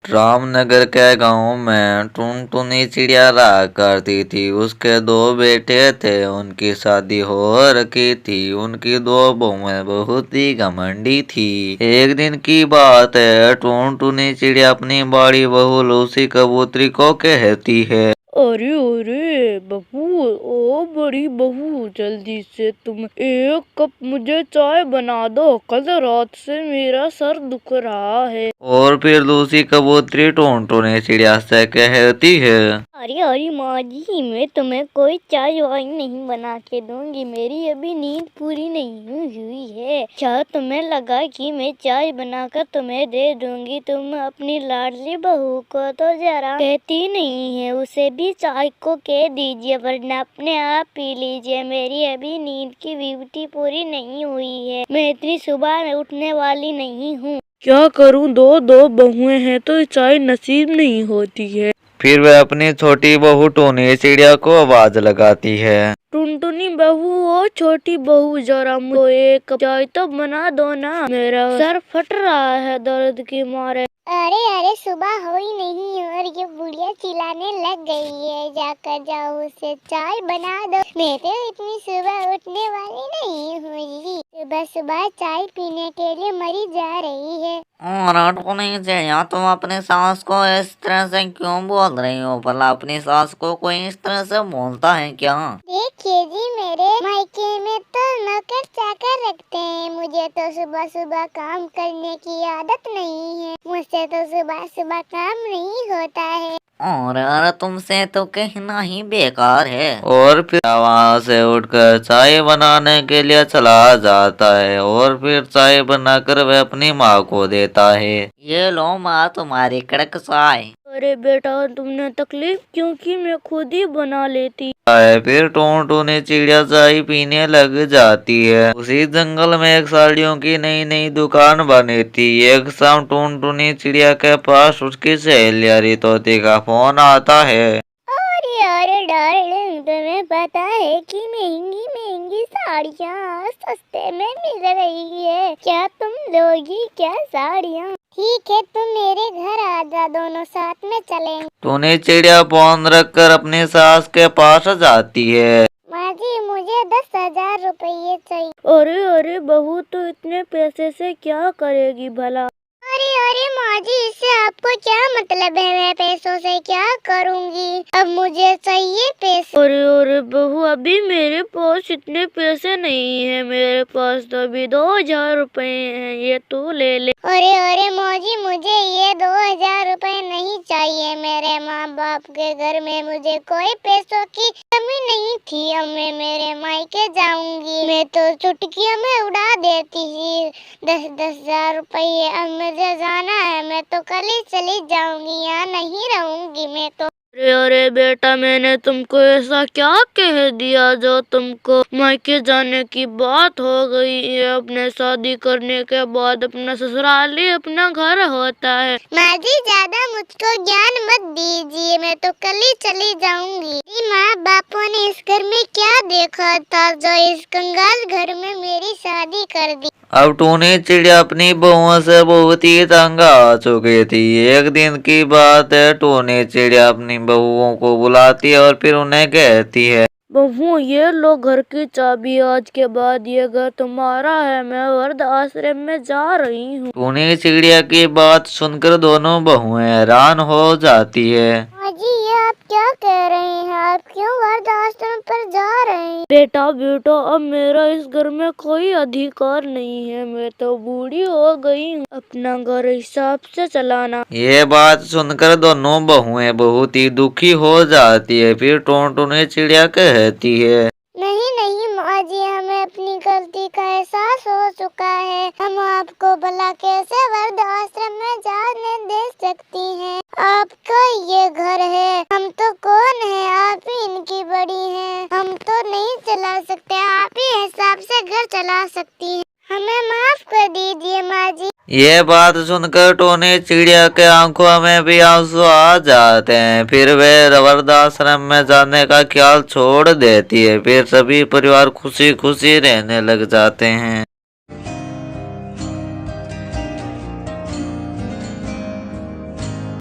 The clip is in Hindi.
रामनगर के गांव में टुनटुनी चिड़िया रहा करती थी। उसके दो बेटे थे, उनकी शादी हो रखी थी। उनकी दो बहुएं बहुत ही घमंडी थी। एक दिन की बात है, टुनटुनी चिड़िया अपनी बड़ी बहू लूसी कबूतरी को कहती है, अरे अरे बहू, ओ बड़ी बहू, जल्दी से तुम एक कप मुझे चाय बना दो। कल रात से मेरा सर दुख रहा है। और फिर लूसी कबूतरी टुनटुनी चिड़िया से कहती है, अरे माँ जी, मैं तुम्हें कोई चाय वाय नहीं बना के दूंगी। मेरी अभी नींद पूरी नहीं हुई है। क्या तुम्हें लगा कि मैं चाय बनाकर तुम्हें दे दूंगी? तुम अपनी लाडली बहू को तो जरा कहती नहीं है। उसे भी चाय को कह दीजिए, वरना अपने आप पी लीजिए। मेरी अभी नींद की ड्यूटी पूरी नहीं हुई है। मैं इतनी सुबह में उठने वाली नहीं हूँ। क्या करूँ, दो बहुएं हैं तो चाय नसीब नहीं होती है। फिर वह अपनी छोटी बहू टुनी चिड़िया को आवाज लगाती है, टुनटुनी बहू, ओ छोटी बहू, जरा मुझे एक चाय तो बना दो ना। मेरा सर फट रहा है दर्द की मारे। अरे सुबह हो ही नहीं और ये बुढ़िया चिल्लाने लग गई है। जाकर जाओ उसे चाय बना दो। मैं तो इतनी सुबह उठने वाली नहीं हुई। सुबह सुबह चाय पीने के लिए मरी जा रही है। टुनी चिड़िया, तुम अपनी सास को इस तरह से क्यों बोल रही हो? भला अपनी सास को कोई इस तरह से बोलता है क्या? देखिए जी, मेरे मायके में तो नौकर चाकर रखते हैं। मुझे तो सुबह सुबह काम करने की आदत नहीं है। मुझसे तो सुबह सुबह काम नहीं होता है। और यार, तुमसे तो कहना ही बेकार है। और फिर वहाँ से उठकर चाय बनाने के लिए चला जाता है। और फिर चाय बनाकर वह अपनी माँ को देता है। ये लो माँ, तुम्हारी कड़क चाय। अरे बेटा, तुमने तकलीफ क्यों की? मैं खुद ही बना लेती। फिर टुनटुनी चिड़िया चाय पीने लग जाती है। उसी जंगल में एक साड़ियों की नई नई दुकान बनी थी। एक शाम टुनटुनी चिड़िया के पास उसकी सहेली तोती का फोन आता है। अरे डार्लिंग, तुम्हें पता है कि महंगी महंगी साड़ियाँ सस्ते में मिल रही है। क्या तुम लोगी क्या साड़ियाँ? ठीक है, तुम मेरे घर आ जा, दोनों साथ में चलेंगे। टुनी चिड़िया फोन रखकर अपनी सास के पास जाती है। माँ जी, मुझे 10,000 रुपये चाहिए। अरे बहू, तो इतने पैसे से क्या करेगी भला? अरे माँ जी, इससे आपको क्या मतलब है? मैं पैसों से क्या करूँगी? अब मुझे चाहिए पैसे। अरे बहू, अभी मेरे पास इतने पैसे नहीं है। मेरे पास तो अभी 2,000 रुपए हैं। ये तू ले ले। अरे माँ जी, मुझे ये 2,000 रुपए नहीं चाहिए। मेरे माँ बाप के घर में मुझे कोई पैसों की कमी नहीं थी। अब मैं मेरे मायके जाऊंगी। मैं तो चुटकियों में उड़ा देती थी 10,000 रुपये। अब मुझे जाना है, मैं तो कल ही चली जाऊंगी। यहाँ नहीं रहूंगी मैं तो। अरे बेटा, मैंने तुमको ऐसा क्या कह दिया जो तुमको मायके जाने की बात हो गई है? अपने शादी करने के बाद अपना ससुराल ही अपना घर होता है। माँ जी, ज्यादा मुझको ज्ञान मत दीजिए। मैं तो कल ही चली जाऊंगी। माँ बापों ने इस घर में क्या देखा था जो इस कंगाल घर में मेरी शादी कर दी? अब टुनी चिड़िया अपनी बहुओं से बहुत ही तंग आ चुकी थी। एक दिन की बात है, टुनी चिड़िया अपनी बहुओं को बुलाती है और फिर उन्हें कहती है, बहू, ये लो घर की चाबी। आज के बाद ये घर तुम्हारा है। मैं वृद्ध आश्रम में जा रही हूँ। टुनी चिड़िया की बात सुनकर दोनों बहुएं हैरान हो जाती है। माँ जी, ये आप क्या कह रहे हैं? आप क्यों वृद्ध आश्रम पर जा रहे हैं? बेटा, अब मेरा इस घर में कोई अधिकार नहीं है। मैं तो बूढ़ी हो गई हूँ। अपना घर हिसाब से चलाना। ये बात सुनकर दोनों बहुएं बहुत ही दुखी हो जाती है। फिर टुनी चिड़िया कहती है, नहीं माँ जी, हमें अपनी गलती का एहसास हो चुका है। हम आपको भला कैसे वृद्ध आश्रम में जाने दे सकती हैं? आपका ये घर है। हम तो कौन है? आप ही इनकी बड़ी हैं। हम तो नहीं चला सकते। आप ही हिसाब से घर चला सकती हैं। हमें माफ कर दीजिए माँ जी। ये बात सुनकर टुनी चिड़िया के आंखों में भी आंसू आ जाते हैं। फिर वे वृद्धाश्रम में जाने का ख्याल छोड़ देती है। फिर सभी परिवार खुशी खुशी रहने लग जाते हैं।